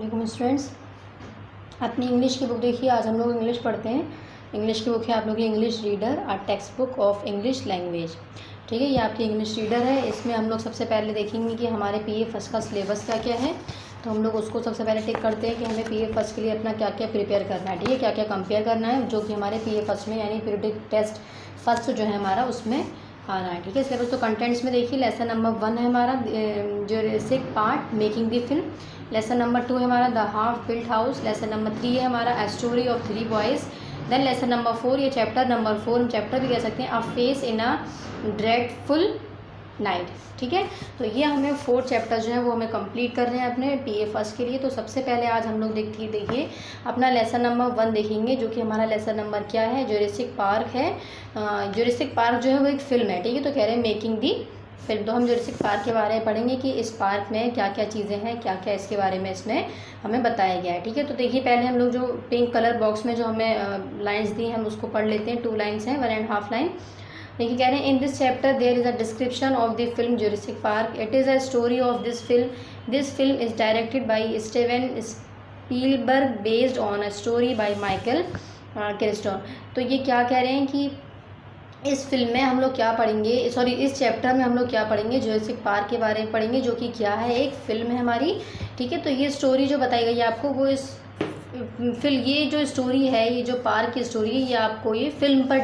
वालेकुम स्टूडेंट्स। अपनी इंग्लिश की बुक देखिए। आज हम लोग इंग्लिश पढ़ते हैं। इंग्लिश की बुक है आप लोग की English reader, a text book of English language. ठीक है, ये आपकी इंग्लिश रीडर है। इसमें हम लोग सबसे पहले देखेंगे कि हमारे पीए फर्स्ट का सिलेबस क्या क्या है। तो हम लोग उसको सबसे पहले टिक करते हैं कि हमें पीए फर्स्ट के लिए अपना क्या क्या प्रिपेयर करना है। ठीक है, क्या क्या कंपेयर करना है जो कि हमारे पीए फर्स्ट में यानी पीरियडिक टेस्ट फर्स्ट जो है हमारा उसमें आ रहा है। ठीक है, सिलेबस तो कंटेंट्स में देखिए लेसन नंबर 1 है हमारा Jurassic Park making the film. Lesson number 2 है हमारा the half built house. Lesson number 3 है हमारा a story of 3 boys. Then lesson number 4, ये चैप्टर नंबर 4 हम चैप्टर भी कह सकते हैं, अ face in a dreadful night. ठीक है, तो ये हमें 4 चैप्टर जो है वो हमें कंप्लीट करने हैं अपने पीए फर्स्ट के लिए। तो सबसे पहले आज हम लोग देखिए अपना लेसन नंबर 1 देखेंगे, जो कि हमारा लेसन नंबर क्या है, ज्यूरासिक पार्क है। ज्यूरासिक पार्क जो है वो एक फिल्म है। ठीक है, तो कह रहे हैं मेकिंग दी फिल्म। तो हम ज्यूरासिक पार्क के बारे में पढ़ेंगे कि इस पार्क में क्या क्या चीज़ें हैं, क्या क्या इसके बारे में इसमें हमें बताया गया है। ठीक है, तो देखिए पहले हम लोग जो पिंक कलर बॉक्स में जो हमें लाइन्स दी हैं हम उसको पढ़ लेते हैं। 2 लाइन्स हैं, 1.5 लाइन। देखिए कह रहे हैं in this chapter there is a description of the film Jurassic Park. It is a story of this film. This film is directed by Steven Spielberg based on a story by Michael Crichton. तो ये क्या कह रहे हैं कि इस film में हम लोग क्या पढ़ेंगे, सॉरी इस चैप्टर में हम लोग क्या पढ़ेंगे, ज्यूरासिक पार्क के बारे में पढ़ेंगे, जो कि क्या है, एक फ़िल्म है हमारी। ठीक है, तो ये स्टोरी जो बताई गई है आपको वो इस फिल्म, ये जो स्टोरी है, ये जो पार्क की स्टोरी है, ये आपको ये फिल्म पर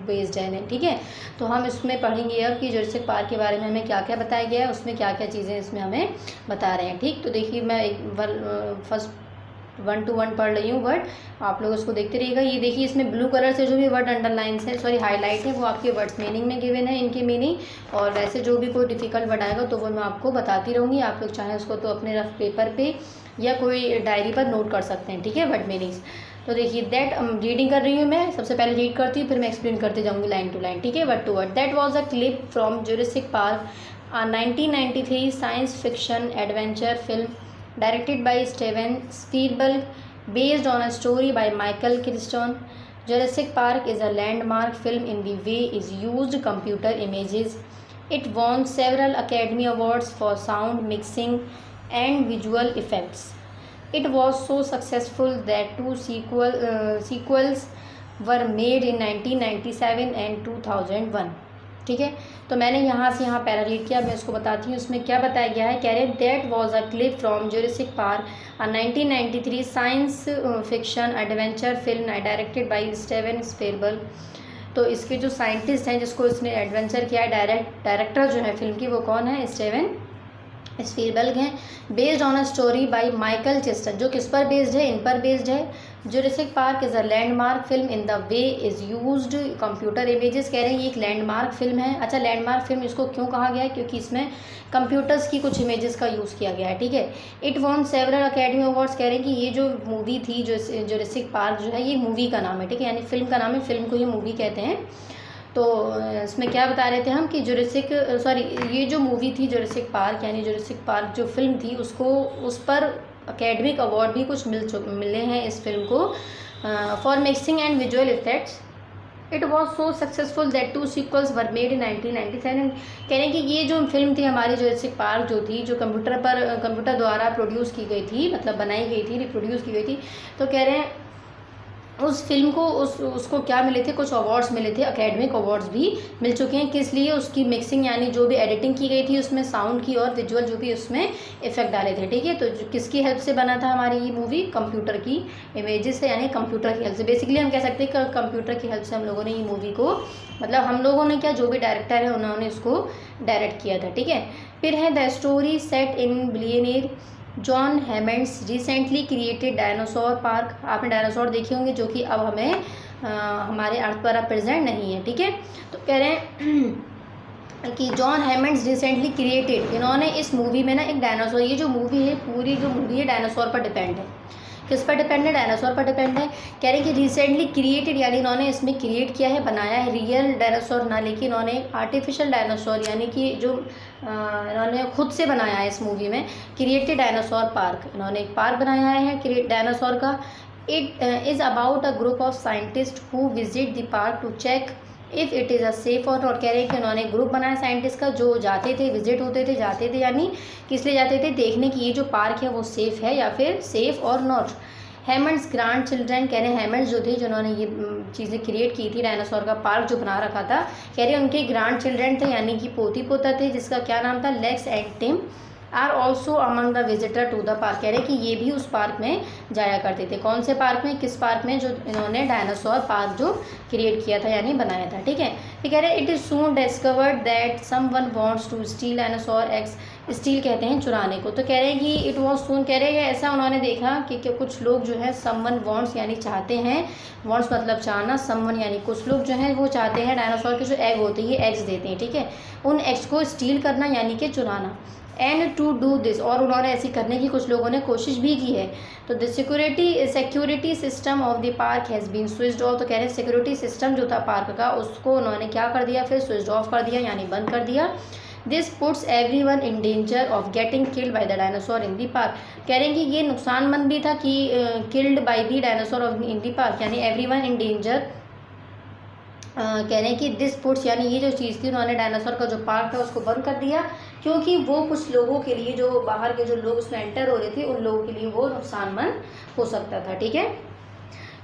बेस्ड है। ठीक है, तो हम इसमें पढ़ेंगे अब कि ज्यूरासिक पार्क के बारे में हमें क्या क्या बताया गया है, उसमें क्या क्या चीज़ें इसमें हमें बता रहे हैं। ठीक, तो देखिए मैं एक फर्स्ट 1 to 1 पढ़ रही हूँ वर्ड, आप लोग उसको देखते रहिएगा। ये देखिए इसमें ब्लू कलर से जो भी वर्ड अंडरलाइंस है, सॉरी हाईलाइट है, वो आपके वर्ड्स मीनिंग में गिवन है, इनकी मीनिंग। और वैसे जो भी कोई डिफ़िकल्ट वर्ड आएगा तो वो मैं आपको बताती रहूँगी। आप लोग चाहें उसको तो अपने रफ पेपर पे या कोई डायरी पर नोट कर सकते हैं। ठीक है, वर्ड मीनिंग्स। तो देखिए दैट रीडिंग कर रही हूँ मैं, सबसे पहले रीड करती हूँ फिर मैं एक्सप्लेन करते जाऊँगी लाइन टू लाइन। ठीक है, word to word. That was a clip from Jurassic Park, 1993 science fiction adventure film directed by Steven Spielberg, based on a story by Michael Crichton. Jurassic Park is a landmark film in the way it used computer images. It won several Academy Awards for sound mixing and visual effects. It was so successful that 2 sequels were made in 1997 and 2001. ठीक है, तो मैंने यहाँ से यहाँ para read किया, मैं इसको बताती हूँ उसमें क्या बताया गया है। कह रहे हैं that was a clip from Jurassic Park, a 1993 science fiction adventure film directed by Steven Spielberg. तो इसके जो साइंटिस्ट हैं जिसको इसने एडवेंचर किया है, डायरेक्टर जो है फिल्म की वो कौन है, स्टीवन स्पीलबर्ग हैं। Based on a story by Michael Crichton, जो किस पर बेस्ड है, इन पर बेस्ड है। Jurassic Park is a landmark film in the way is used computer images. कह रहे हैं ये एक लैंडमार्क फिल्म है। अच्छा, लैंडमार्क फिल्म इसको क्यों कहा गया है, क्योंकि इसमें कंप्यूटर्स की कुछ इमेजेस का यूज़ किया गया है। ठीक है, it won several Academy Awards. कह रहे हैं कि ये जो मूवी थी, जो ज्यूरासिक पार्क जो है ये मूवी का नाम है। ठीक है, यानी फिल्म का नाम है, फिल्म को ये मूवी कहते हैं। तो इसमें क्या बता रहे थे हम कि ये जो मूवी थी ज्यूरासिक पार्क, यानी ज्यूरासिक पार्क जो फिल्म थी उसको, उस पर अकेडमिक अवार्ड भी कुछ मिले हैं इस फिल्म को, for mixing and visual effects. It was so successful that 2 sequels were made in 1997। कह रहे हैं कि ये जो फिल्म थी हमारी ज्यूरासिक पार्क जो थी, जो कंप्यूटर द्वारा प्रोड्यूस की गई थी, मतलब बनाई गई थी, रिप्रोड्यूस की गई थी। तो कह रहे हैं उस फिल्म को उसको क्या मिले थे, कुछ अवार्ड्स मिले थे, एकेडमिक अवार्ड्स भी मिल चुके हैं। किस लिए, उसकी मिक्सिंग यानी जो भी एडिटिंग की गई थी उसमें साउंड की और विजुअल जो भी उसमें इफेक्ट डाले थे। ठीक है, तो किसकी हेल्प से बना था हमारी ये मूवी, कंप्यूटर की इमेजेस से, यानी कंप्यूटर की हेल्प से। बेसिकली हम कह सकते हैं कि कंप्यूटर की हेल्प से हम लोगों ने ये मूवी को, मतलब हम लोगों ने क्या, जो भी डायरेक्टर है उन्होंने इसको डायरेक्ट किया था। ठीक है, फिर है the story set in billionaire John Hammond's recently created dinosaur park. आपने डायनासोर देखे होंगे जो कि अब हमें हमारे अर्थ पर अब प्रेजेंट नहीं है। ठीक है, तो कह रहे हैं कि जॉन हैमंड्स रिसेंटली क्रिएटेड, इन्होंने इस मूवी में ना एक डायनासोर, ये जो मूवी है पूरी जो मूवी है डायनासोर पर डिपेंड है। किस पर डिपेंड है, डायनासोर पर डिपेंड है। कह रहे हैं कि रिसेंटली क्रिएटेड यानी इन्होंने इसमें क्रिएट किया है, बनाया है, रियल डायनासोर ना, लेकिन इन्होंने आर्टिफिशियल डायनासोर यानी कि जो इन्होंने खुद से बनाया है इस मूवी में, क्रिएटेड डायनासोर पार्क, इन्होंने एक पार्क बनाया है क्रिएट डायनासोर का। It is about a group of scientist who visit the park to check if it is a safe और कह रहे हैं कि उन्होंने ग्रुप बनाया साइंटिस्ट का, जो जाते थे, विजिट होते थे, जाते थे, यानी किस लिए जाते थे, देखने की ये जो पार्क है वो सेफ़ है या फिर सेफ़ और नॉट। हैमंड्स ग्रैंड चिल्ड्रन, कह रहे हैं हैमंड्स जो थे जिन्होंने ये चीज़ें क्रिएट की थी, डायनासोर का पार्क जो बना रखा था, कह रहे हैं उनके ग्रैंड चिल्ड्रन थे यानी कि पोती पोता थे, जिसका क्या नाम था, Lex and Tim, are also among the visitor to the park. कह रहे हैं कि ये भी उस पार्क में जाया करते थे। कौन से पार्क में, किस पार्क में, जो इन्होंने डायनासोर पार्क जो क्रिएट किया था यानी बनाया था, ठीक है। फिर कह रहे हैं it is soon discovered that someone wants to steal dinosaur eggs, steal कहते हैं चुराने को। तो कह रहे हैं कि इट वॉज सून, कह रहे हैं ऐसा उन्होंने देखा कि कुछ लोग जो है समवन वांट्स यानी चाहते हैं, वांट्स मतलब चाहना, समवन यानी कुछ लोग जो हैं वो चाहते हैं डायनासोर के जो एग होते हैं, एग्स देते हैं, ठीक है, उन एग्स को स्टील करना यानी कि चुराना। एंड टू डू दिस, और उन्होंने ऐसी करने की कुछ लोगों ने कोशिश भी की है। तो the security system of the park has been switched off. तो कह रहे हैं सिक्योरिटी सिस्टम जो था पार्क का उसको उन्होंने क्या कर दिया, फिर स्विच्ड ऑफ कर दिया यानी बंद कर दिया। This puts everyone in danger of getting killed by the dinosaur in the park. कह रहे हैं कि ये नुकसानमंद भी था कि killed by the dinosaur in the park, यानी एवरीवन इन डेंजर। कह रहे हैं कि दिस पुट्स यानी ये जो चीज़ थी, उन्होंने डायनासोर का जो पार्क था उसको बंद कर दिया, क्योंकि वो कुछ लोगों के लिए, जो बाहर के जो लोग उसमें एंटर हो रहे थे, उन लोगों के लिए वो नुकसानमंद हो सकता था, ठीक है।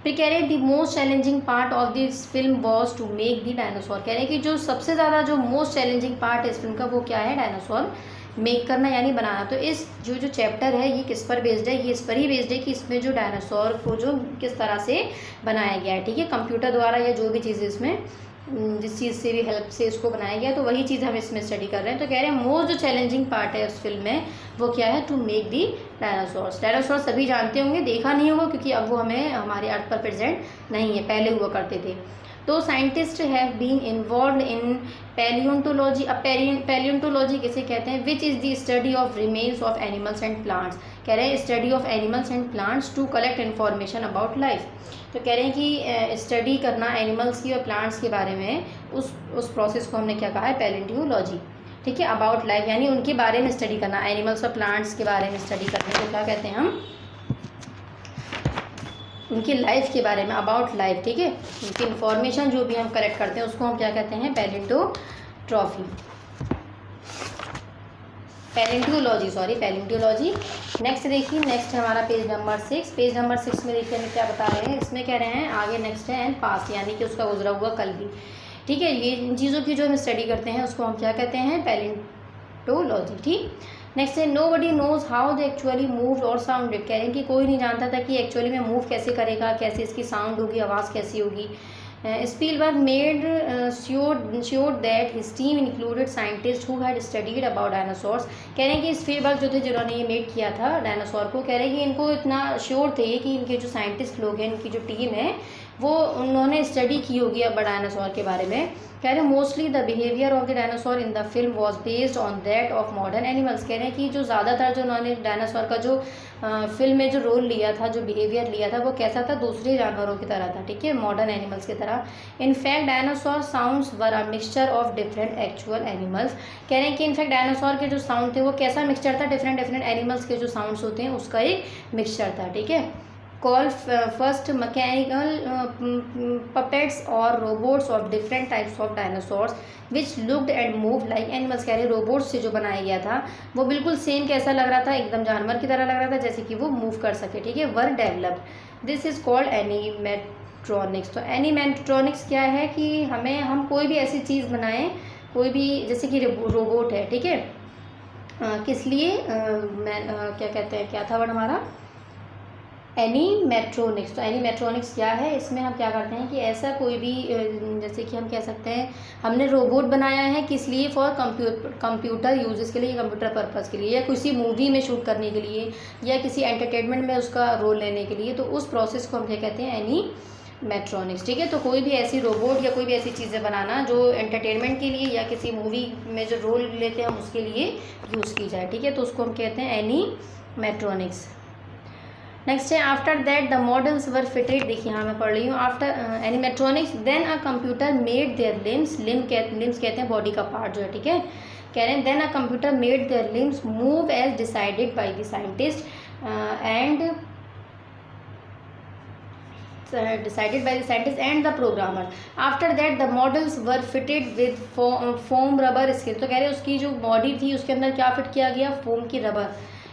फिर कह रहे हैं the most challenging part of this film was to make the dinosaur. कह रहे हैं कि जो सबसे ज़्यादा जो मोस्ट चैलेंजिंग पार्ट है इस फिल्म का वो क्या है, डायनासोर मेक करना यानी बनाना। तो इस जो चैप्टर है ये किस पर बेस्ड है, ये इस पर ही बेस्ड है कि इसमें जो डायनासोर को जो किस तरह से बनाया गया है, ठीक है, कंप्यूटर द्वारा या जो भी चीज़ इसमें जिस चीज़ से भी हेल्प से इसको बनाया गया, तो वही चीज़ हम इसमें स्टडी कर रहे हैं। तो कह रहे हैं मोस्ट जो चैलेंजिंग पार्ट है उस फिल्म में वो क्या है, to make the dinosaurs. Dinosaur सभी जानते होंगे, देखा नहीं होगा क्योंकि अब वो हमें हमारे अर्थ पर प्रेजेंट नहीं है, पहले हुआ करते थे। तो scientist have been involve in palaeontology. अब पैलियोंटोलॉजी किसे कहते हैं, which is the study of remains of animals and plants. कह रहे हैं study of animals and plants to collect information about life. तो कह रहे हैं कि स्टडी करना एनिमल्स की और प्लांट्स के बारे में, उस प्रोसेस को हमने क्या कहा है, पैलियोंटोलॉजी, ठीक है। अबाउट लाइफ यानी उनके बारे में स्टडी करना, एनिमल्स और प्लांट्स के बारे में स्टडी करने को क्या कहते हैं हम, उनकी लाइफ के बारे में, अबाउट लाइफ, ठीक है। उनकी इन्फॉर्मेशन जो भी हम कलेक्ट करते हैं उसको हम क्या कहते हैं, पैलियोंटोलॉजी। नेक्स्ट देखिए, नेक्स्ट हमारा पेज नंबर 6। पेज नंबर 6 में देखिए हमें क्या बता रहे हैं, इसमें कह रहे हैं आगे नेक्स्ट है एंड पास्ट, यानी कि उसका गुजरा हुआ कल भी, ठीक है। ये इन चीज़ों की जो हम स्टडी करते हैं उसको हम क्या कहते हैं, पैलियोंटोलॉजी, ठीक। नेक्स्ट है nobody knows how they actually move और साउंडेड। कह रहे हैं कि कोई नहीं जानता था कि एक्चुअली में मूव कैसे करेगा, कैसे इसकी साउंड होगी, आवाज़ कैसी होगी। Spielberg made sure that his team included scientists who had studied about dinosaurs। कह रहे हैं कि स्पीलबर्ग जो थे जिन्होंने ये मेड किया था डायनासोर को, कह रहे हैं कि इनको इतना श्योर थे कि इनके जो साइंटिस्ट लोग हैं, इनकी जो टीम है वो उन्होंने स्टडी की होगी अब डायनासोर के बारे में। कह रहे हैं mostly the behaviour of the dinosaur in the film was based on that of modern animals. कह रहे हैं कि जो ज़्यादातर जो उन्होंने डायनासोर का जो फिल्म में जो रोल लिया था, जो बिहेवियर लिया था, वो कैसा था, दूसरे जानवरों की तरह था, ठीक है, मॉडर्न एनिमल्स की तरह। In fact dinosaur sounds were a mixture of different actual animals. कह रहे हैं कि इनफैक्ट डायनासोर के जो साउंड थे वो कैसा मिक्सचर था, डिफरेंट एनिमल्स के जो साउंड्स होते हैं उसका एक मिक्सचर था, ठीक है। कॉल फर्स्ट मैकेनिकल पपेट्स और robots of different types of dinosaurs which looked and move like animals. कह रहे रोबोट्स से जो बनाया गया था वो बिल्कुल सेम कैसा लग रहा था, एकदम जानवर की तरह लग रहा था, जैसे कि वो मूव कर सके, ठीक है। Were developed, this is called animatronics. तो एनिमेट्रॉनिक्स क्या है कि हम कोई भी ऐसी चीज़ बनाएं, कोई भी, जैसे कि रोबोट है, ठीक है, किस लिए क्या कहते हैं, क्या था वर्ड हमारा, एनीमेट्रॉनिक्स। तो एनीमेट्रॉनिक्स क्या है, इसमें हम क्या करते हैं कि ऐसा कोई भी, जैसे कि हम कह सकते हैं हमने रोबोट बनाया है किस लिए, फॉर कंप्यूटर यूजेस के लिए, कंप्यूटर पर्पज़ के लिए, या किसी मूवी में शूट करने के लिए, या किसी एंटरटेनमेंट में उसका रोल लेने के लिए, तो उस प्रोसेस को हम क्या कहते हैं, एनीमेट्रॉनिक्स, ठीक है। तो कोई भी ऐसी रोबोट या कोई भी ऐसी चीज़ें बनाना जो एंटरटेनमेंट के लिए या किसी मूवी में जो रोल लेते हैं हम उसके लिए यूज़ की जाए, ठीक है, तो उसको हम कहते हैं एनीमेट्रॉनिक्स। नेक्स्ट है after that the models were fitted. देखिए यहाँ मैं पढ़ रही हूँ, after animatronics then a computer made their limbs. Limbs कहते हैं बॉडी का पार्ट जो है, ठीक है। कह रहे हैं then a computer made their limbs move as decided by the scientist and decided by the scientist and the programmer. After that the models were fitted with foam rubber skin. तो कह रहे हैं उसकी जो बॉडी थी उसके अंदर क्या फिट किया गया, फोम की रबर,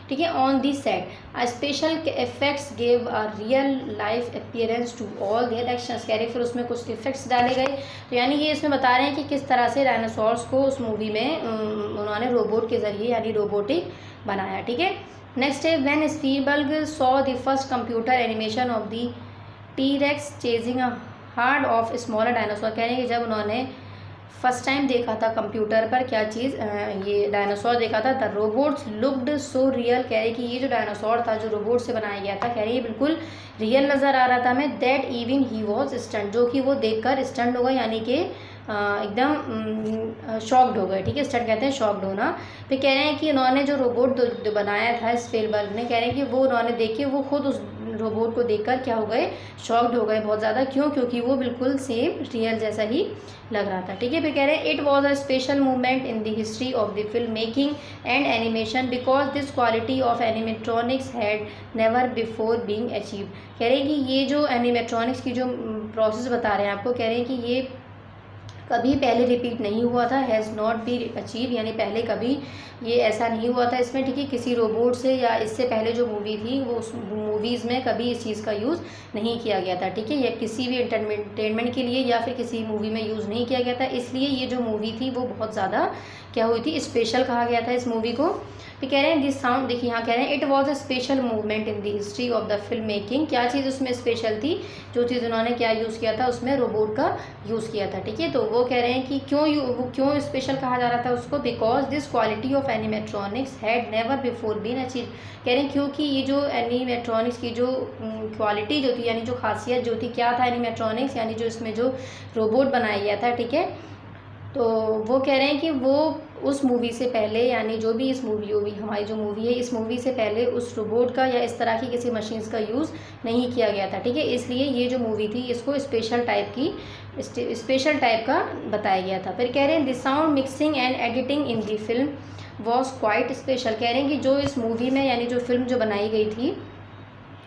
ठीक है, on the set. Special effects gave a real life appearance to all their actions. कह रहे फिर उसमें कुछ इफेक्ट्स डाले गए. तो यानी ये इसमें बता रहे हैं कि किस तरह से डायनासोर्स को उस मूवी में उन्होंने रोबोट के ज़रिए यानी रोबोटिक बनाया. ठीक है. नेक्स्ट है when Spielberg saw the first computer animation of the T-rex chasing a hard of smaller dinosaur. कह रहे हैं कि जब उन्होंने फर्स्ट टाइम देखा था कंप्यूटर पर क्या चीज़, ये डायनासोर देखा था. The robots looked so real. कह रहे कि ये जो डायनासोर था जो रोबोट से बनाया गया था, कह रहे ये बिल्कुल रियल नज़र आ रहा था हमें. That even he was stunt. जो कि वो देखकर स्टंट हो गए, यानी कि एकदम शॉक्ड हो गए. ठीक है, स्टंट कहते हैं शॉक्ड होना. फिर कह रहे हैं कि उन्होंने जो रोबोट बनाया था स्पीलबर्ग ने, कह रहे हैं कि वो उन्होंने देखे, वो खुद उस रोबोट को देखकर क्या हो गए, शॉक्ड हो गए बहुत ज़्यादा. क्यों? क्योंकि वो बिल्कुल सेम रियल जैसा ही लग रहा था. ठीक है. फिर कह रहे हैं it was a special movement in the history of the film making and animation because this quality of animatronics had never before being achieve. कह रहे हैं कि ये जो एनिमेट्रॉनिक्स की जो प्रोसेस बता रहे हैं आपको, कह रहे हैं कि ये कभी पहले रिपीट नहीं हुआ था. हैज़ नॉट बी अचीव, यानी पहले कभी ये ऐसा नहीं हुआ था इसमें. ठीक है, किसी रोबोट से या इससे पहले जो मूवी थी वो उस मूवीज़ में कभी इस चीज़ का यूज़ नहीं किया गया था. ठीक है, ये किसी भी एंटरटेनमेंट के लिए या फिर किसी मूवी में यूज़ नहीं किया गया था. इसलिए ये जो मूवी थी वो बहुत ज़्यादा क्या हुई थी, स्पेशल कहा गया था इस मूवी को. फिर कह रहे हैं दिस साउंड, देखिए यहाँ कह रहे हैं it was a special movement in the history of the film making. क्या चीज़ उसमें स्पेशल थी, जो चीज़ उन्होंने क्या यूज़ किया था, उसमें रोबोट का यूज़ किया था. ठीक है, तो वो कह रहे हैं कि क्यों स्पेशल कहा जा रहा था उसको, because this quality of animatronics had never before been achieve. कह रहे हैं क्योंकि ये जो एनिमेट्रॉनिक्स की जो क्वालिटी जो थी, यानी जो खासियत जो थी, क्या था एनिमेट्रॉनिक्स, यानी जो इसमें जो रोबोट बनाया गया था. ठीक है, तो वो कह रहे हैं कि वो उस मूवी से पहले, यानी जो भी इस मूवी होगी, हमारी जो मूवी है, इस मूवी से पहले उस रोबोट का या इस तरह की किसी मशीन्स का यूज़ नहीं किया गया था. ठीक है, इसलिए ये जो मूवी थी इसको स्पेशल टाइप का बताया गया था. फिर कह रहे हैं the sound mixing and editing in the film was quite special. कह रहे हैं कि जो इस मूवी में, यानी जो फिल्म जो बनाई गई थी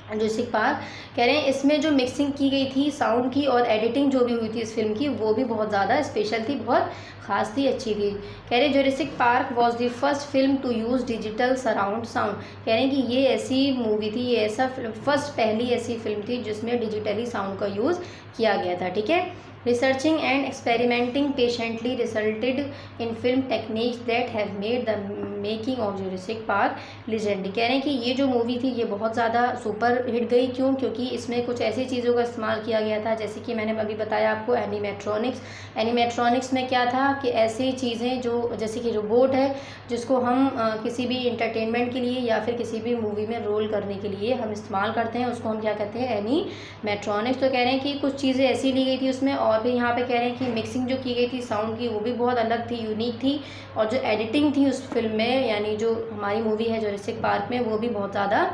जुरासिक पार्क, कह रहे हैं इसमें जो मिक्सिंग की गई थी साउंड की और एडिटिंग जो भी हुई थी इस फिल्म की, वो भी बहुत ज़्यादा स्पेशल थी, बहुत ख़ास थी, अच्छी थी. कह रहे हैं Jurassic Park was the first film to use digital surround sound. कह रहे हैं कि ये ऐसी मूवी थी, ये ऐसा पहली ऐसी फिल्म थी जिसमें डिजिटली साउंड का यूज़ किया गया था. ठीक है. Researching and experimenting patiently resulted in film techniques that have made the making of Jurassic park legendary. कह रहे हैं कि ये जो मूवी थी ये बहुत ज़्यादा सुपर हिट गई. क्यों? क्योंकि इसमें कुछ ऐसी चीज़ों का इस्तेमाल किया गया था, जैसे कि मैंने अभी बताया आपको एनिमेट्रॉनिक्स में क्या था कि ऐसी चीज़ें जो जैसे कि रोबोट है जिसको हम किसी भी इंटरटेनमेंट के लिए या फिर किसी भी मूवी में रोल करने के लिए हम इस्तेमाल करते हैं, उसको हम क्या कहते हैं, एनिमेट्रॉनिक्स. तो कह रहे हैं कि कुछ चीज़ें ऐसी ली गई थी उसमें. और फिर यहाँ पे कह रहे हैं कि मिक्सिंग जो की गई थी साउंड की, वो भी बहुत अलग थी, यूनिक थी. और जो एडिटिंग थी उस फिल्म में, यानी जो हमारी मूवी है जुरासिक पार्क में, वो भी बहुत ज़्यादा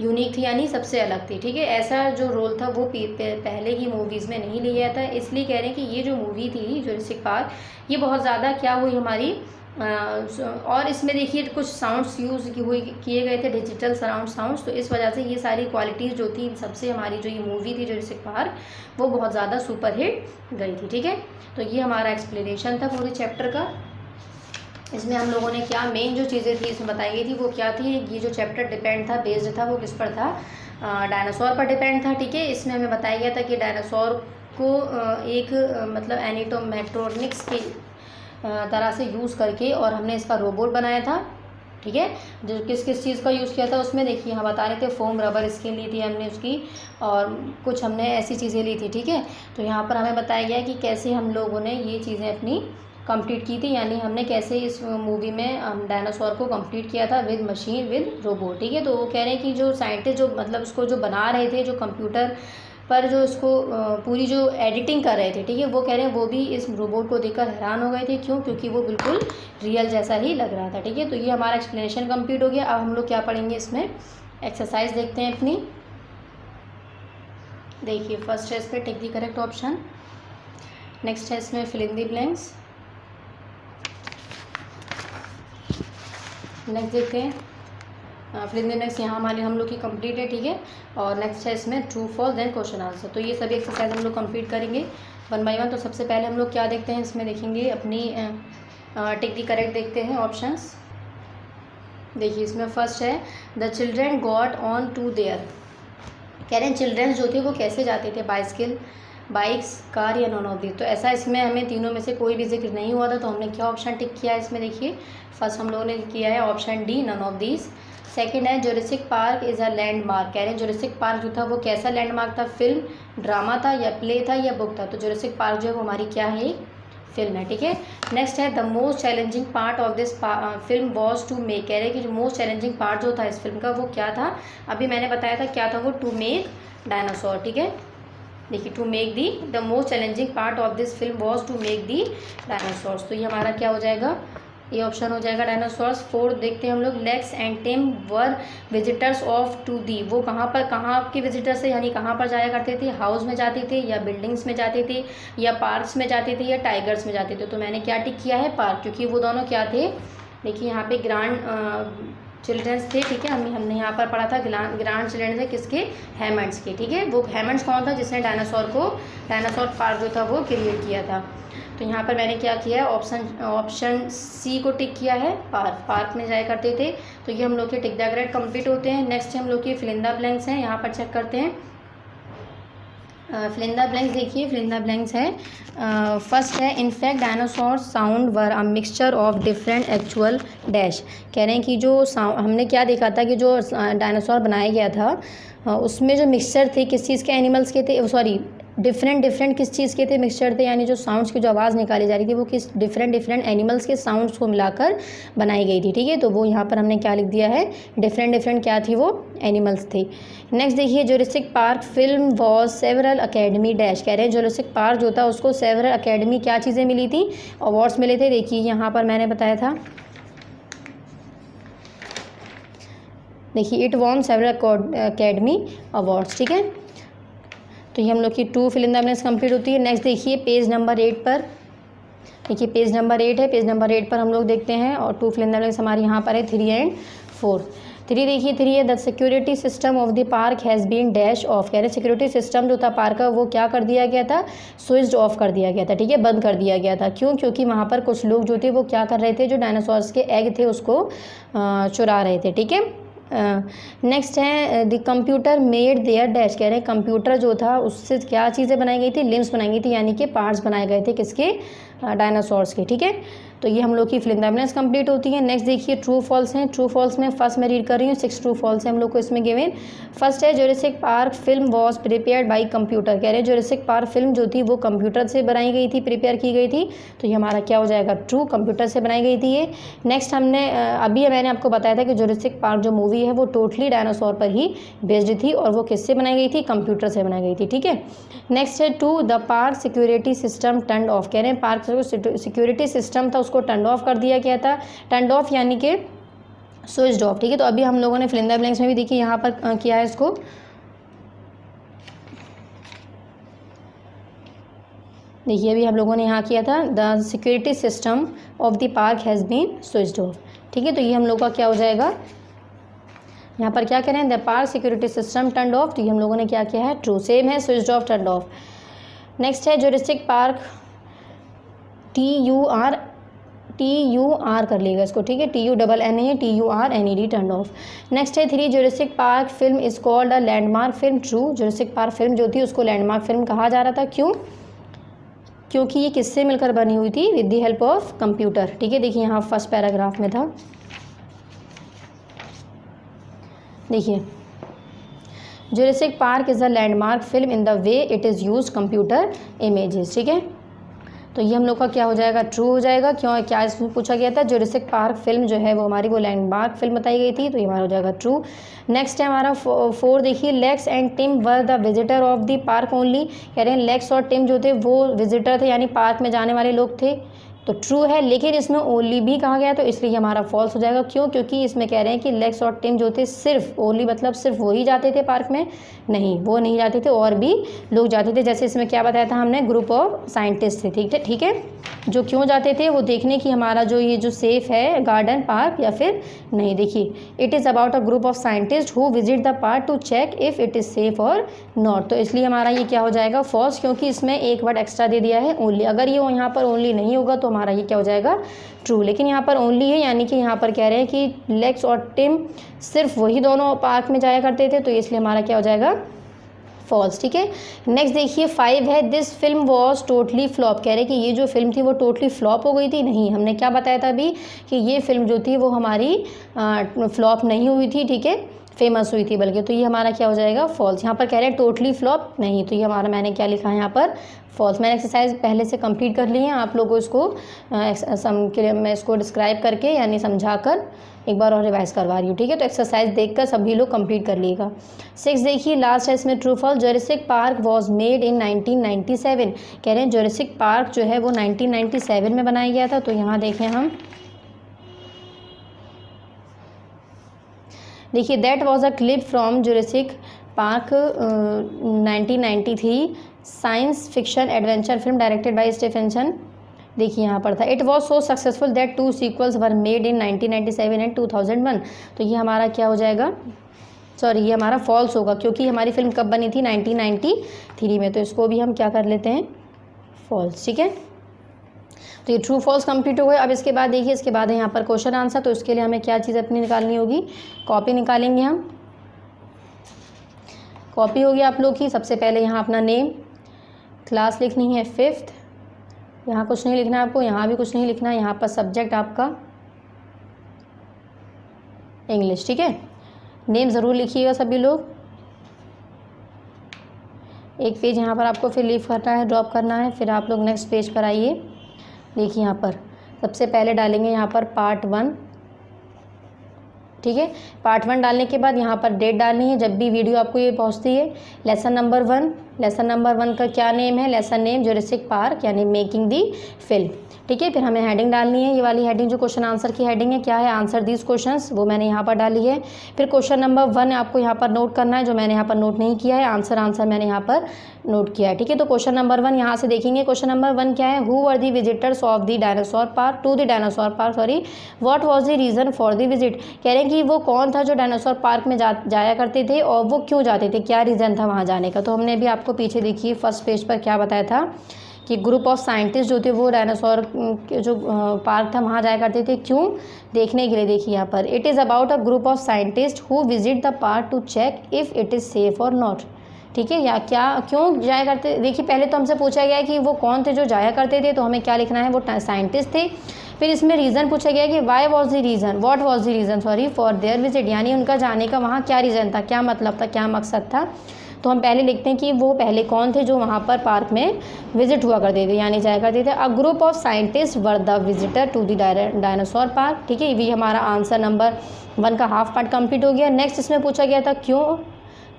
यूनिक थी, यानी सबसे अलग थी. ठीक है, ऐसा जो रोल था वो पहले की मूवीज़ में नहीं लिया था. इसलिए कह रहे हैं कि ये जो मूवी थी जुरासिक पार्क, ये बहुत ज़्यादा क्या हुई हमारी, और इसमें देखिए कुछ साउंड्स यूज़ किए गए थे, डिजिटल सराउंड साउंड्स. तो इस वजह से ये सारी क्वालिटीज़ जो थी, इन सबसे हमारी जो ये मूवी थी जुरासिक पार्क, वो बहुत ज़्यादा सुपर हिट गई थी. ठीक है, तो ये हमारा एक्सप्लेनेशन था पूरे चैप्टर का. इसमें हम लोगों ने क्या मेन जो चीज़ें थी इसमें बताई गई थी वो क्या थी. ये जो चैप्टर डिपेंड था, बेस्ड था, वो किस पर था, डायनासोर पर डिपेंड था. ठीक है, इसमें हमें बताया गया था कि डायनासोर को एक मतलब एनिमेट्रॉनिक्स की तरह से यूज़ करके और हमने इसका रोबोट बनाया था. ठीक है, जो किस चीज़ का यूज़ किया था उसमें देखिए यहाँ बता रहे थे, फोम रबर स्किन ली थी हमने उसकी, और कुछ हमने ऐसी चीज़ें ली थी. ठीक है, तो यहाँ पर हमें बताया गया कि कैसे हम लोगों ने ये चीज़ें अपनी कंप्लीट की थी, यानी हमने कैसे इस मूवी में डायनासोर को कंप्लीट किया था विद मशीन विद रोबोट. ठीक है, तो वो कह रहे हैं कि जो साइंटिस्ट जो मतलब उसको जो बना रहे थे, जो कंप्यूटर पर जो इसको पूरी जो एडिटिंग कर रहे थे, ठीक है, वो कह रहे हैं वो भी इस रोबोट को देखकर हैरान हो गए थे. क्यों? क्योंकि वो बिल्कुल रियल जैसा ही लग रहा था. ठीक है, तो ये हमारा एक्सप्लेनेशन कंप्लीट हो गया. अब हम लोग क्या पढ़ेंगे, इसमें एक्सरसाइज देखते हैं अपनी. देखिए फर्स्ट है इस पर tick the correct option. Next है इसमें fill in the blanks. Next देखते हैं फिल इन द ब्लैंक्स यहाँ हमारे हम लोग की कंप्लीट है, ठीक है। और नेक्स्ट है इसमें true false then question answer. तो ये सभी एक्सरसाइज हम लोग कंप्लीट करेंगे 1 बाय 1। तो सबसे पहले हम लोग क्या देखते हैं इसमें, देखेंगे अपनी टिक दी करेक्ट देखते हैं ऑप्शंस। देखिए इसमें फर्स्ट है the children got on to there, कह रहे हैं चिल्ड्रेन जो थे वो कैसे जाते थे, बाइसिकल, बाइक्स, कार या नॉन ऑफ दिस। तो ऐसा इसमें हमें तीनों में से कोई भी जिक्र नहीं हुआ था, तो हमने क्या ऑप्शन टिक किया है इसमें, देखिए फर्स्ट हम लोगों ने किया है option D, none of this. Second है Jurassic Park is a landmark, कह रहे हैं जुरासिक पार्क जो था वो कैसा लैंडमार्क था, फिल्म, ड्रामा था या प्ले था या बुक था। तो जुरासिक पार्क जो है वो हमारी क्या है, फिल्म है, ठीक है। नेक्स्ट है the most challenging part of this film was to make, कह रहे हैं कि जो मोस्ट चैलेंजिंग पार्ट जो था इस फिल्म का वो क्या था, अभी मैंने बताया था क्या था वो, टू मेक डायनासोर, ठीक है। देखिए to make the the most challenging part of this film was to make the dinosaurs. तो ये हमारा क्या हो जाएगा, ये ऑप्शन हो जाएगा डायनासोर्स। 4 देखते हैं हम लोग, Lex and Tim were visitors of to the, वो कहाँ के विजिटर्स थे, यानी कहाँ पर जाया करते थे, हाउस में जाते थे या बिल्डिंग्स में जाते थे या पार्क्स में जाते थे या टाइगर्स में जाते थे। तो मैंने क्या टिक किया है, पार्क, क्योंकि वो दोनों क्या थे, देखिए यहाँ पे ग्रांड चिल्ड्रंस थे, ठीक है। हमने यहाँ पर पढ़ा था ग्रांड चिल्ड्रंस है किसके, हैमंड्स के, ठीक है। वो हैमंड्स कौन था, जिसने डायनासोर पार्क जो था वो क्रिएट किया था। तो यहाँ पर मैंने क्या किया है, ऑप्शन सी को टिक किया है, पार्क में जाया करते थे। तो ये हम लोग के टिक द करेक्ट कंप्लीट होते हैं। नेक्स्ट हम लोग की फिल इन द ब्लैंक्स हैं, यहाँ पर चेक करते हैं फिल इन द ब्लैंक्स। देखिए फिल इन द ब्लैंक्स है, फर्स्ट है in fact dinosaur sound were a mixture of different actual dash, कह रहे हैं कि जो साउंड हमने क्या देखा था कि जो डायनासोर बनाया गया था उसमें जो मिक्सचर थे किस चीज़ के, एनिमल्स के थे, सॉरी डिफरेंट किस चीज़ के थे, मिक्सचर थे, यानी जो साउंड्स की जो आवाज़ निकाली जा रही थी वो किस डिफरेंट एनिमल्स के साउंड्स को मिलाकर बनाई गई थी, ठीक है। तो वो यहाँ पर हमने क्या लिख दिया है, डिफरेंट क्या थी, वो एनिमल्स थे। नेक्स्ट देखिए Jurassic park film was several academy dash, कह रहे हैं जुरासिक पार्क जो था उसको सेवरल अकेडमी क्या चीज़ें मिली थी, अवार्ड्स मिले थे। देखिए यहाँ पर मैंने बताया था, देखिए it won several Academy Awards, ठीक है। तो ये हम लोग की 2 fill in the blanks complete होती है। नेक्स्ट देखिए पेज नंबर 8 पर, देखिए पेज नंबर 8 है, पेज नंबर 8 पर हम लोग देखते हैं और 2 फिल इन द ब्लैंक्स हमारे यहाँ पर है 3 एंड 4। 3 देखिए 3 है the security system of the park has been dash off, कह रहे हैं सिक्योरिटी सिस्टम जो था पार्क का वो क्या कर दिया गया था, स्विच्ड ऑफ कर दिया गया था, ठीक है, बंद कर दिया गया था। क्यों, क्योंकि वहाँ पर कुछ लोग जो थे वो क्या कर रहे थे, जो डायनासोर्स के एग थे उसको चुरा रहे थे, ठीक है। नेक्स्ट है the computer made their dash, कह रहे हैं कंप्यूटर जो था उससे क्या चीज़ें बनाई गई थी, लिम्स बनाई गई थी, यानी कि पार्ट्स बनाए गए थे किसके, डायनासोर्स के, ठीक है। तो ये हम लोग की fill in the blanks complete होती है। नेक्स्ट देखिए ट्रू फॉल्स हैं, ट्रू फॉल्स में फर्स्ट मैं रीड कर रही हूँ, 6 ट्रू फॉल्स हैं हम लोग को इसमें गिवन। फर्स्ट है Jurassic park film was prepared by computer, कह रहे हैं जुरासिक पार्क फिल्म जो थी वो कंप्यूटर से बनाई गई थी, प्रिपेयर की गई थी। तो ये हमारा क्या हो जाएगा, ट्रू, कंप्यूटर से बनाई गई थी ये। नेक्स्ट हमने अभी मैंने आपको बताया था कि जुरासिक पार्क जो मूवी है वो टोटली डायनासोर पर ही बेस्ड थी और वो किससे बनाई गई थी, कंप्यूटर से बनाई गई थी, ठीक है। नेक्स्ट है 2 the park security system turn off, कह रहे हैं पार्क जो सिक्योरिटी सिस्टम था उसको टर्न ऑफ कर दिया गया था, टर्न ऑफ यानी कि स्विच्ड ऑफ, ठीक है। तो अभी हम लोगों ने फिल इन द ब्लैंक्स में भी देखिए यहाँ पर किया है इसको, देखिए अभी हम लोगों ने यहाँ किया था the security system of the park has been switched off, ठीक है। तो ये हम लोग का क्या हो जाएगा, यहाँ पर क्या करें, the park security system turn off, तो ये हम लोगों ने क्या किया है, ट्रू, सेम है, switched off, turn off. Next है जुरासिक पार्क TUR कर लेगा इसको, ठीक है, TUNN नहीं है, TURNED, टर्न ऑफ। नेक्स्ट है 3 Jurassic park film is called a landmark film, true, Jurassic park film जो थी उसको लैंडमार्क फिल्म कहा जा रहा था, क्यों, क्योंकि ये किससे मिलकर बनी हुई थी, with the help of computer, ठीक है। देखिए यहाँ फर्स्ट पैराग्राफ में था, देखिए Jurassic Park is a landmark film in the way it is use computer images, ठीक है। तो ये हम लोग का क्या हो जाएगा, ट्रू हो जाएगा। क्यों, क्या इसमें पूछा गया था, जुरासिक पार्क फिल्म जो है वो हमारी वो लैंडमार्क फिल्म बताई गई थी, तो ये हमारा हो जाएगा ट्रू। नेक्स्ट है हमारा 4 देखिए Lex and Tim were the visitor of the park only, कह रहे हैं लेक्स और टिम जो थे वो विजिटर थे, यानी पार्क में जाने वाले लोग थे, तो ट्रू है, लेकिन इसमें ओनली भी कहा गया तो इसलिए हमारा फॉल्स हो जाएगा। क्यों? क्योंकि इसमें कह रहे हैं कि लेक्स और टिम जो थे सिर्फ, ओनली मतलब सिर्फ वही जाते थे पार्क में, नहीं वो नहीं जाते थे, और भी लोग जाते थे। जैसे इसमें क्या बताया था हमने, ग्रुप ऑफ साइंटिस्ट थे, ठीक है, जो क्यों जाते थे, वो देखने की हमारा जो ये जो सेफ है गार्डन पार्क या फिर नहीं। देखिए, it is about a group of scientist who visit the park to check if it is safe और नॉट। तो इसलिए हमारा ये क्या हो जाएगा, फॉल्स, क्योंकि इसमें एक वर्ड एक्स्ट्रा दे दिया है ओनली। अगर ये यहाँ पर ओनली नहीं होगा तो हमारा ये क्या हो जाएगा, ट्रू। लेकिन यहाँ पर ओनली है, यानी कि यहाँ पर कह रहे हैं कि लेक्स और टिम सिर्फ वही दोनों पार्क में जाया करते थे, तो इसलिए हमारा क्या हो जाएगा, फॉल्स। ठीक है, नेक्स्ट देखिए 5 है, this film was totally flop. कह रहे कि ये जो फिल्म थी वो टोटली फ्लॉप हो गई थी। नहीं, हमने क्या बताया था अभी कि ये फिल्म जो थी वो हमारी फ्लॉप नहीं हुई थी, ठीक है, फेमस हुई थी बल्कि। तो ये हमारा क्या हो जाएगा, फॉल्स। यहाँ पर कह रहे हैं टोटली फ्लॉप नहीं, तो ये हमारा, मैंने क्या लिखा है यहाँ पर, फॉल्स। मैंने एक्सरसाइज पहले से कंप्लीट कर ली है, आप लोगों को इसको मैं इसको डिस्क्राइब करके यानी समझा कर एक बार और रिवाइज करवा रही हूँ, ठीक है। तो एक्सरसाइज देखकर सभी लोग कंप्लीट कर लीजिएगा। 6 देखिए, लास्ट है इसमें true false. Jurassic Park was made in 1997। कह रहे हैं जुरासिक पार्क जो है वो 1997 में बनाया गया था। तो यहाँ देखें हम, देखिए, that was a clip from Jurassic park 1993 science fiction adventure film directed bye Stephenson. देखिए यहाँ पर था, it was so successful that 2 sequels were made in 1997 and 2001। तो ये हमारा क्या हो जाएगा, सॉरी, ये हमारा फॉल्स होगा, क्योंकि हमारी फिल्म कब बनी थी, 1993 में। तो इसको भी हम क्या कर लेते हैं, फॉल्स, ठीक है। तो ये ट्रू फॉल्स कंप्लीट हो गए। अब इसके बाद देखिए, इसके बाद है यहाँ पर क्वेश्चन आंसर। तो इसके लिए हमें क्या चीज़ अपनी निकालनी होगी, कॉपी निकालेंगे हम। कॉपी होगी आप लोग की, सबसे पहले यहाँ अपना नेम, क्लास लिखनी है 5th, यहाँ कुछ नहीं लिखना है आपको, यहाँ भी कुछ नहीं लिखना है, यहाँ पर सब्जेक्ट आपका इंग्लिश, ठीक है। नेम ज़रूर लिखिएगा सभी लोग। एक पेज यहाँ पर आपको फिर लीव करना है, ड्रॉप करना है, फिर आप लोग नेक्स्ट पेज पर आइए। देखिए यहाँ पर सबसे पहले डालेंगे यहाँ पर पार्ट 1, ठीक है। पार्ट 1 डालने के बाद यहाँ पर डेट डालनी है जब भी वीडियो आपको ये पहुँचती है। लेसन नंबर 1, लेसन नंबर 1 का क्या नेम है, लेसन नेम जुरासिक पार्क यानी मेकिंग दी फिल्म, ठीक है। फिर हमें हेडिंग डालनी है, ये वाली हेडिंग जो क्वेश्चन आंसर की हेडिंग है, क्या है, आंसर दीज क्वेश्चंस, वो मैंने यहाँ पर डाली है। फिर क्वेश्चन नंबर 1 आपको यहाँ पर नोट करना है, जो मैंने यहाँ पर नोट नहीं किया है, आंसर मैंने यहाँ पर नोट किया है, ठीक है। तो क्वेश्चन नंबर 1 यहाँ से देखेंगे, क्वेश्चन नंबर 1 क्या है, who were the visitors of the dinosaur park to the dinosaur park, sorry, what was the reason for the visit. कह रहे हैं कि वो कौन था जो डायनासोर पार्क में जाया करते थे और वो क्यों जाते थे, क्या रीज़न था वहाँ जाने का। तो हमने भी आपको पीछे देखिए फर्स्ट पेज पर क्या बताया था कि ग्रुप ऑफ साइंटिस्ट जो थे वो डायनासोर जो पार्क था वहाँ जाया करते थे, क्यों, देखने के लिए। देखिए यहाँ पर, it is about a group of scientist who visit the park to check if it is safe और नॉट, ठीक है। या क्या, क्यों जाया करते, देखिए पहले तो हमसे पूछा गया है कि वो कौन थे जो जाया करते थे, तो हमें क्या लिखना है, वो साइंटिस्ट थे। फिर इसमें रीज़न पूछा गया कि why was the reason, what was the reason, sorry, for their visit, यानी उनका जाने का वहाँ क्या रीज़न था, क्या मतलब था, क्या मकसद था। तो हम पहले लिखते हैं कि वो पहले कौन थे जो वहाँ पर पार्क में विजिट हुआ करते थे यानी जाया करते थे। A group of scientist were the visitor to the dinosaur park, ठीक है। ये हमारा आंसर नंबर 1 का हाफ पार्ट कंप्लीट हो गया। नेक्स्ट इसमें पूछा गया था क्यों,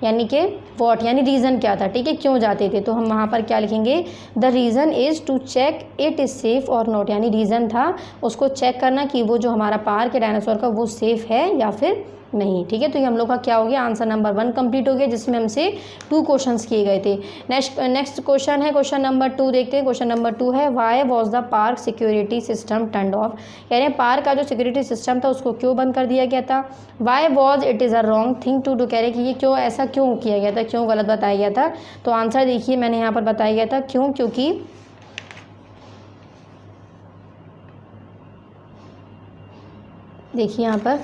यानी कि व्हाट, यानी रीज़न क्या था, ठीक है, क्यों जाते थे। तो हम वहाँ पर क्या लिखेंगे, the reason is to check it is safe और नॉट, यानी रीज़न था उसको चेक करना कि वो जो हमारा पार्क है डायनासोर का वो सेफ़ है या फिर नहीं, ठीक है। तो ये हम लोग का क्या हो गया, आंसर नंबर 1 कंप्लीट हो गया, जिसमें हमसे 2 क्वेश्चंस किए गए थे। नेक्स्ट क्वेश्चन है क्वेश्चन नंबर 2, देखते हैं। क्वेश्चन नंबर 2 है, why was the park security system turned of. कह रहे हैं पार्क का जो सिक्योरिटी सिस्टम था उसको क्यों बंद कर दिया गया था। Why was it is a wrong thing to do, कह रहे हैं कि ये क्यों, ऐसा क्यों किया गया था, क्यों गलत बताया गया था। तो आंसर देखिए मैंने यहाँ पर बताया गया था क्यों, क्योंकि देखिए यहाँ पर,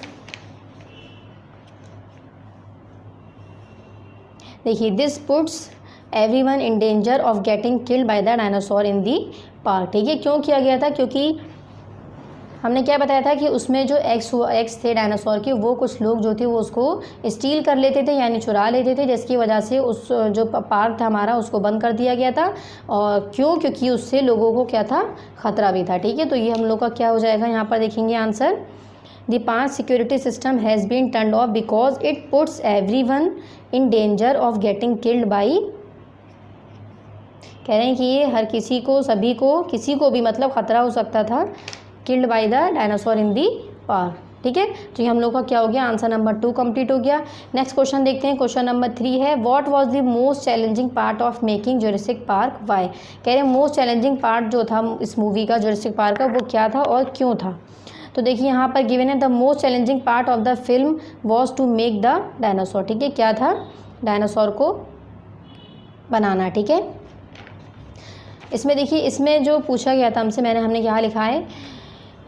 देखिए, this puts everyone in danger of getting killed by the dinosaur in the park, ठीक है। क्यों किया गया था, क्योंकि हमने क्या बताया था कि उसमें जो एग्स थे डायनासोर के, वो कुछ लोग जो थे वो उसको स्टील कर लेते थे यानी चुरा लेते थे, जिसकी वजह से उस जो पार्क था हमारा उसको बंद कर दिया गया था। और क्यों, क्योंकि उससे लोगों को क्या था, खतरा भी था, ठीक है। तो ये हम लोग का क्या हो जाएगा, यहाँ पर देखेंगे answer, The park security system has been turned off because it puts everyone in danger of getting killed by, कह रहे हैं कि ये हर किसी को, सभी को, किसी को भी मतलब ख़तरा हो सकता था, killed by the dinosaur in the park. ठीक है, तो ये हम लोग का क्या हो गया, आंसर नंबर 2 कंप्लीट हो गया। नेक्स्ट क्वेश्चन देखते हैं, क्वेश्चन नंबर 3 है, what was the most challenging part of making Jurassic park, why. कह रहे हैं मोस्ट चैलेंजिंग पार्ट जो था इस मूवी का, जुरासिक पार्क का, वो क्या था और क्यों था। तो देखिए यहाँ पर गिवन है, the most challenging part of the film was to make the dinosaur. ठीक है, क्या था, डायनासोर को बनाना। ठीक है, इसमें देखिए, इसमें जो पूछा गया था हमने क्या लिखा है,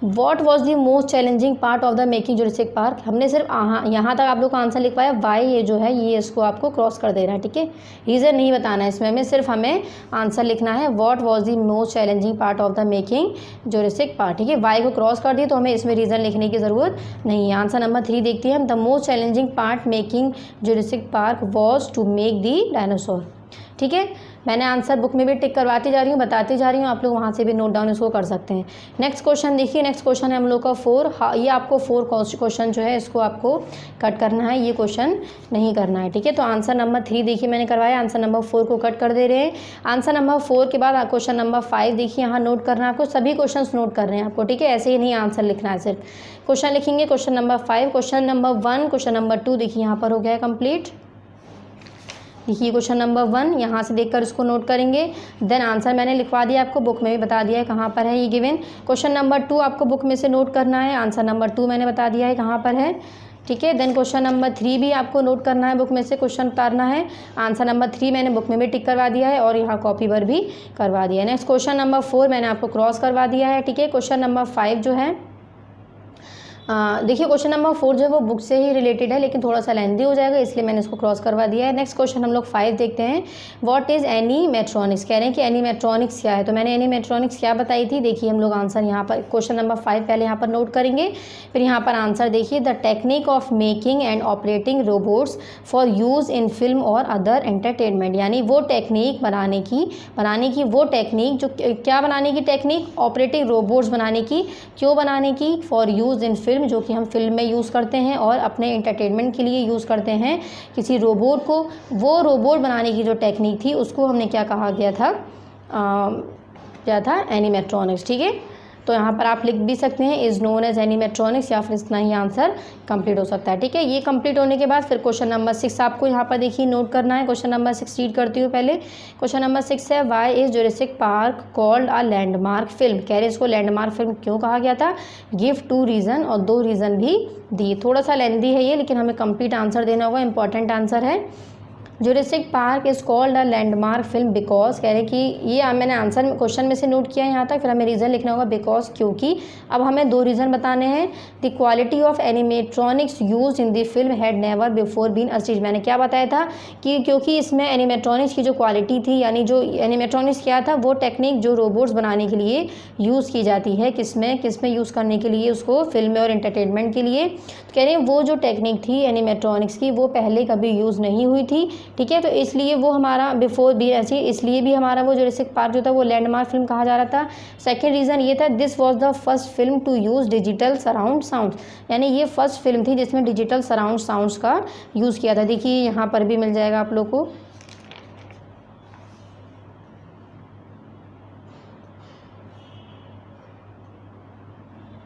what was the most challenging part of the making Jurassic park. हमने सिर्फ यहाँ तक आप लोग का आंसर लिखवाया, वाई ये जो है ये इसको आपको क्रॉस कर दे रहा है। ठीक है, रीज़न नहीं बताना है इसमें, हमें आंसर लिखना है, what was the most challenging part of the making Jurassic park. ठीक है, वाई को क्रॉस कर दिए तो हमें इसमें रीज़न लिखने की ज़रूरत नहीं है। आंसर नंबर 3 देखते हैं हम, the most challenging part making Jurassic Park was to make the dinosaur. ठीक है, मैंने आंसर बुक में भी टिक करवाती जा रही हूँ, बताती जा रही हूँ, आप लोग वहाँ से भी नोट डाउन इसको कर सकते हैं। नेक्स्ट क्वेश्चन देखिए, नेक्स्ट क्वेश्चन है हम लोग का 4। ये आपको 4 क्वेश्चन जो है इसको आपको कट करना है, ये क्वेश्चन नहीं करना है। ठीक है, तो आंसर नंबर 3 देखिए मैंने करवाया, आंसर नंबर 4 को कट कर दे रहे हैं। आंसर नंबर 4 के बाद क्वेश्चन नंबर 5 देखिए, यहाँ नोट करना है आपको, सभी क्वेश्चन नोट कर रहे हैं आपको। ठीक है, ऐसे ही नहीं आंसर लिखना है, सिर्फ क्वेश्चन लिखेंगे। Question number 5, question number 1, question number 2 देखिए यहाँ पर हो गया है कंप्लीट। देखिए क्वेश्चन नंबर 1 यहाँ से देखकर इसको नोट करेंगे, देन आंसर मैंने लिखवा दिया, आपको बुक में भी बता दिया है कहाँ पर है ये गिवन। क्वेश्चन नंबर 2 आपको बुक में से नोट करना है, आंसर नंबर 2 मैंने बता दिया है कहाँ पर है। ठीक है, देन क्वेश्चन नंबर 3 भी आपको नोट करना है, बुक में से क्वेश्चन उतारना है, आंसर नंबर 3 मैंने बुक में भी टिक करवा दिया है और यहाँ कॉपी पर भी करवा दिया है। नेक्स्ट क्वेश्चन नंबर 4 मैंने आपको क्रॉस करवा दिया है। ठीक है, क्वेश्चन नंबर 5 जो है, देखिए क्वेश्चन नंबर 4 जो है वो बुक से ही रिलेटेड है, लेकिन थोड़ा सा लेंथी हो जाएगा, इसलिए मैंने इसको क्रॉस करवा दिया है। नेक्स्ट क्वेश्चन हम लोग 5 देखते हैं, व्हाट इज़ एनीमेट्रॉनिक्स। कह रहे हैं कि एनीमेट्रॉनिक्स क्या है, तो मैंने एनीमेट्रॉनिक्स क्या बताई थी। देखिए हम लोग आंसर यहाँ पर क्वेश्चन नंबर 5 पहले यहाँ पर नोट करेंगे, फिर यहाँ पर आंसर देखिए, the technique of making and operating robots for use in film और अदर एंटरटेनमेंट। यानी वो टेक्निक बनाने की वो टेक्निक जो क्या बनाने की टेक्निक, ऑपरेटिंग रोबोट्स बनाने की, क्यों बनाने की, फॉर यूज़ इन फिल्म जो कि हम फिल्म में यूज़ करते हैं और अपने एंटरटेनमेंट के लिए यूज़ करते हैं किसी रोबोट को। वो रोबोट बनाने की जो टेक्निक थी उसको हमने क्या कहा गया था, क्या था, एनीमेट्रॉनिक्स। ठीक है, तो यहाँ पर आप लिख भी सकते हैं इज़ नोन एज एनीमेट्रॉनिक्स, या फिर इतना ही आंसर कंप्लीट हो सकता है। ठीक है, ये कंप्लीट होने के बाद फिर क्वेश्चन नंबर 6 आपको यहाँ पर देखिए नोट करना है। क्वेश्चन नंबर 6 रीड करती हूँ पहले। क्वेश्चन नंबर 6 है, why is Jurassic Park called a landmark film. कह रहे इसको लैंडमार्क फिल्म क्यों कहा गया था, गिव 2 रीज़न, और 2 रीज़न भी दिए। थोड़ा सा लेंथी है ये, लेकिन हमें कंप्लीट आंसर देना होगा, इंपॉर्टेंट आंसर है। Jurassic Park is called a landmark film because, कह रहे कि ये मैंने आंसर क्वेश्चन में से नोट किया है यहाँ तक, फिर हमें रीज़न लिखना होगा बिकॉज, क्योंकि। अब हमें 2 रीज़न बताने हैं। The quality of animatronics use in the film had never before been achieved. मैंने क्या बताया था कि क्योंकि इसमें एनिमेट्रॉनिक्स की जो क्वालिटी थी, यानी जो एनिमेट्रॉनिक्स क्या था, वो टेक्निक जो रोबोट्स बनाने के लिए यूज़ की जाती है, किसमें यूज़ करने के लिए, उसको फिल्म में और एंटरटेनमेंट के लिए। तो कह रहे हैं वो जो टेक्निक थी एनिमेट्रॉनिक्स की, वो पहले कभी यूज़ नहीं हुई थी। ठीक है, तो इसलिए वो हमारा बिफोर बी ऐसी, इसलिए भी हमारा वो जुरासिक पार्क जो था वो लैंडमार्क फिल्म कहा जा रहा था। सेकंड रीज़न ये था, this was the first film to use digital surround sound. यानी ये फर्स्ट फिल्म थी जिसमें डिजिटल सराउंड साउंड्स का यूज़ किया था। देखिए यहाँ पर भी मिल जाएगा आप लोग को,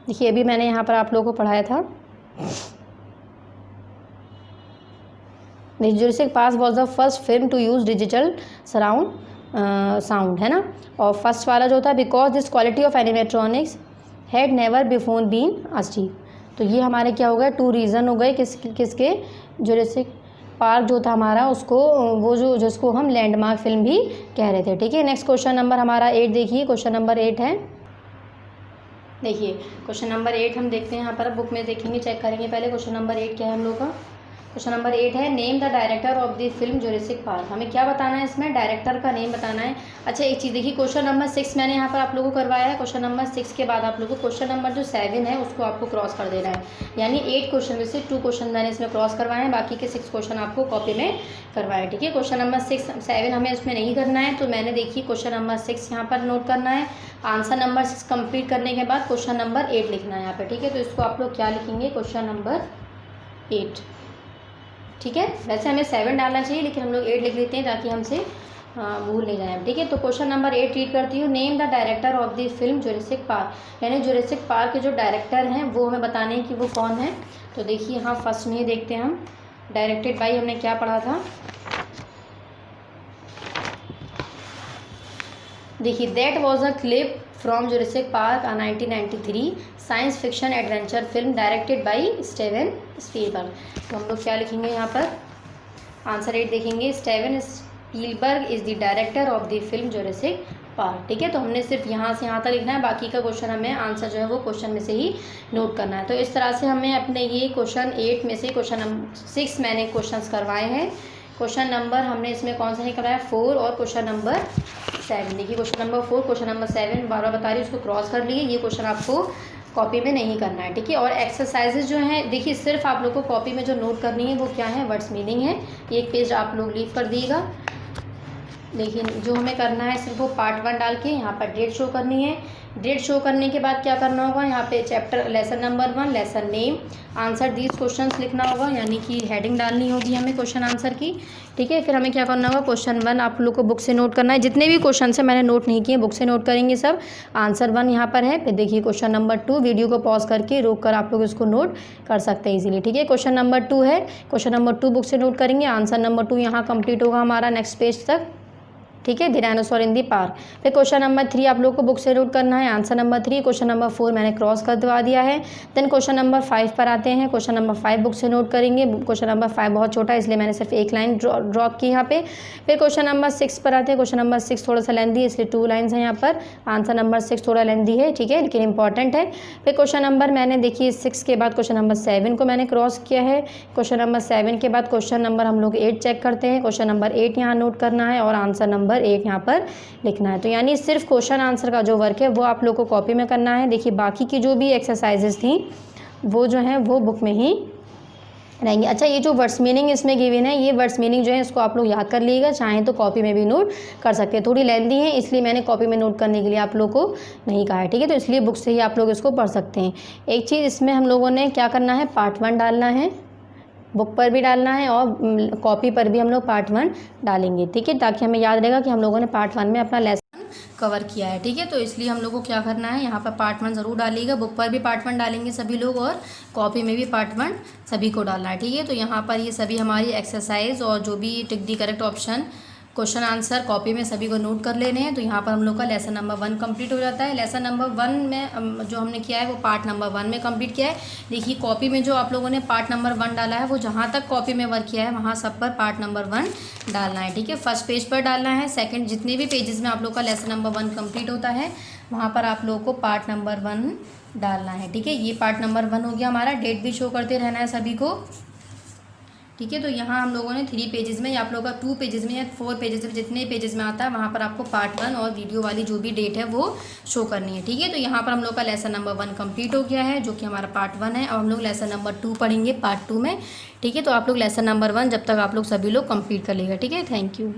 देखिए अभी मैंने यहाँ पर आप लोगों को पढ़ाया था। Jurassic Park was the first film to use digital surround sound, है ना। और फर्स्ट वाला जो था, because this quality of animatronics had never before been achieve. तो ये हमारे क्या हो गए, 2 रीज़न हो गए किसके, जुरासिक पार्क जो था हमारा, उसको वो जिसको हम लैंडमार्क फिल्म भी कह रहे थे। ठीक है, नेक्स्ट क्वेश्चन नंबर हमारा 8 देखिए, क्वेश्चन नंबर 8 है। देखिए क्वेश्चन नंबर 8 हम देखते हैं, यहाँ पर बुक में देखेंगे, चेक करेंगे पहले क्वेश्चन नंबर 8 क्या है हम लोग का। क्वेश्चन नंबर 8 है, name the director of the film Jurassic park. हमें क्या बताना है इसमें, डायरेक्टर का नेम बताना है। अच्छा एक चीज़ देखिए, क्वेश्चन नंबर 6 मैंने यहाँ पर आप लोगों को करवाया है। क्वेश्चन नंबर 6 के बाद आप लोगों को क्वेश्चन नंबर जो 7 है उसको आपको क्रॉस कर देना है। यानी 8 क्वेश्चन में से 2 क्वेश्चन मैंने इसमें क्रॉस करवाए हैं, बाकी के 6 क्वेश्चन आपको कॉपी में करवाए। ठीक है, क्वेश्चन नंबर 7 हमें इसमें नहीं करना है, तो मैंने देखिए क्वेश्चन नंबर 6 यहाँ पर नोट करना है। आंसर नंबर 6 कंप्लीट करने के बाद क्वेश्चन नंबर 8 लिखना है यहाँ पर। ठीक है, तो इसको आप लोग क्या लिखेंगे, क्वेश्चन नंबर 8। ठीक है, वैसे हमें 7 डालना चाहिए, लेकिन हम लोग 8 लिख लेते हैं ताकि हमसे भूल नहीं जाए, ठीक है। तो क्वेश्चन नंबर 8 रीड करती हूँ। Name the director of the film Jurassic park, यानी जुरासिक पार्क के जो डायरेक्टर हैं वो हमें बताने हैं कि वो कौन है। तो देखिए यहाँ फर्स्ट में देखते हैं हम, डायरेक्टेड बाई हमने क्या पढ़ा था, देखिए that was a clip from Jurassic park 1993 science fiction adventure film directed by Steven Spielberg. तो हम लोग क्या लिखेंगे यहाँ पर, आंसर 8 देखेंगे, Steven Spielberg is the director of the film Jurassic park, ठीक है। तो हमने सिर्फ यहाँ से यहाँ तक लिखना है, बाकी का क्वेश्चन हमें आंसर जो है वो क्वेश्चन में से ही नोट करना है। तो इस तरह से हमें अपने ये क्वेश्चन 8 में से क्वेश्चन नंबर 6 मैंने क्वेश्चन करवाए हैं। क्वेश्चन नंबर हमने इसमें कौन सा ही करवाया, 4 और क्वेश्चन नंबर 7। देखिए क्वेश्चन नंबर 4 क्वेश्चन नंबर 7 बार बार बता रही हूँ, उसको क्रॉस कर लिए, ये क्वेश्चन आपको कॉपी में नहीं करना है, ठीक है। और एक्सरसाइजेज जो हैं, देखिए सिर्फ आप लोग को कॉपी में जो नोट करनी है वो क्या है, वर्ड्स मीनिंग है। एक पेज आप लोग लीव कर दिएगा। लेकिन जो हमें करना है सिर्फ वो पार्ट 1 डाल के यहाँ पर डेट शो करनी है। डेट शो करने के बाद क्या करना होगा, यहाँ पे chapter lesson number 1 lesson name answer these questions लिखना होगा, यानी कि हेडिंग डालनी होगी हमें क्वेश्चन आंसर की, ठीक है। फिर हमें क्या करना होगा, क्वेश्चन 1 आप लोग को बुक से नोट करना है, जितने भी क्वेश्चन है मैंने नोट नहीं किए, बुक से नोट करेंगे सब। आंसर 1 यहाँ पर है। फिर देखिए क्वेश्चन नंबर 2 वीडियो को पॉज करके रोक कर आप लोग इसको नोट कर सकते हैं इजीली, ठीक है। क्वेश्चन नंबर 2 है, क्वेश्चन नंबर 2 बुक से नोट करेंगे, आंसर नंबर 2 यहाँ कंप्लीट होगा हमारा नेक्स्ट पेज तक, ठीक है, the dinosaur in the park. फिर क्वेश्चन नंबर 3 आप लोग को बुक से नोट करना है, आंसर नंबर 3। क्वेश्चन नंबर 4 मैंने क्रॉस कर दवा दिया है। देन क्वेश्चन नंबर 5 पर आते हैं, क्वेश्चन नंबर 5 बुक से नोट करेंगे। क्वेश्चन नंबर 5 बहुत छोटा है इसलिए मैंने सिर्फ एक लाइन ड्रॉप की यहाँ पे। फिर क्वेश्चन नंबर 6 पर आते हैं, क्वेश्चन नंबर 6 थोड़ा सा लेंदी है इसलिए 2 लाइन्स हैं यहाँ पर। आंसर नंबर 6 थोड़ा लेंदी है, ठीक है, लेकिन इंपॉर्टेंट है। फिर क्वेश्चन नंबर मैंने देखिए 6 के बाद क्वेश्चन नंबर 7 को मैंने क्रॉस किया है। क्वेश्चन नंबर 7 के बाद क्वेश्चन नंबर हम लोग 8 चेक करते हैं, क्वेश्चन नंबर 8 यहाँ नोट करना है और आंसर नंबर 8 यहाँ पर लिखना है। तो यानी सिर्फ क्वेश्चन आंसर का जो वर्क है वो आप लोग को कॉपी में करना है। देखिए बाकी की जो भी एक्सरसाइजेस थी वो जो है वो बुक में ही रहेंगे। अच्छा, ये जो वर्ड्स मीनिंग इसमें गिवन है, ये वर्ड्स मीनिंग जो है इसको आप लोग याद कर लीजिएगा, चाहें तो कॉपी में भी नोट कर सकते हैं। थोड़ी लेंदी है इसलिए मैंने कॉपी में नोट करने के लिए आप लोग को नहीं कहा है, ठीक है। तो इसलिए बुक से ही आप लोग इसको पढ़ सकते हैं। एक चीज़ इसमें हम लोगों ने क्या करना है, पार्ट 1 डालना है, बुक पर भी डालना है और कॉपी पर भी हम लोग पार्ट 1 डालेंगे, ठीक है, ताकि हमें याद रहेगा कि हम लोगों ने पार्ट 1 में अपना लेसन कवर किया है, ठीक है। तो इसलिए हम लोग को क्या करना है, यहाँ पर पार्ट 1 ज़रूर डालिएगा, बुक पर भी पार्ट 1 डालेंगे सभी लोग और कॉपी में भी पार्ट 1 सभी को डालना है, ठीक है। तो यहाँ पर ये सभी हमारी एक्सरसाइज और जो भी tick the correct option question answer copy में सभी को नोट कर लेने हैं। तो यहाँ पर हम लोग का लेसन नंबर 1 कंप्लीट हो जाता है। लेसन नंबर 1 में जो हमने किया है वो पार्ट नंबर 1 में कंप्लीट किया है। देखिए कॉपी में जो आप लोगों ने पार्ट नंबर 1 डाला है वो जहाँ तक कॉपी में वर्क किया है वहाँ सब पर पार्ट नंबर 1 डालना है, ठीक है। फर्स्ट पेज पर डालना है, सेकेंड जितने भी पेजेस में आप लोग का लेसन नंबर 1 कंप्लीट होता है वहाँ पर आप लोगों को पार्ट नंबर 1 डालना है, ठीक है। ये पार्ट नंबर 1 हो गया हमारा। डेट भी शो करते रहना है सभी को, ठीक है। तो यहाँ हम लोगों ने 3 पेजेस में या आप लोगों का 2 पेजेस में या 4 पेजेस में जितने पेजेस में आता है वहाँ पर आपको पार्ट 1 और वीडियो वाली जो भी डेट है वो शो करनी है, ठीक है। तो यहाँ पर हम लोग का लेसन नंबर 1 कंप्लीट हो गया है जो कि हमारा पार्ट 1 है। अब हम लोग लेसन नंबर 2 पढ़ेंगे पार्ट 2 में, ठीक है। तो आप लोग लेसन नंबर 1 जब तक आप लोग सभी लोग कंप्लीट कर लेगा, ठीक है। Thank you.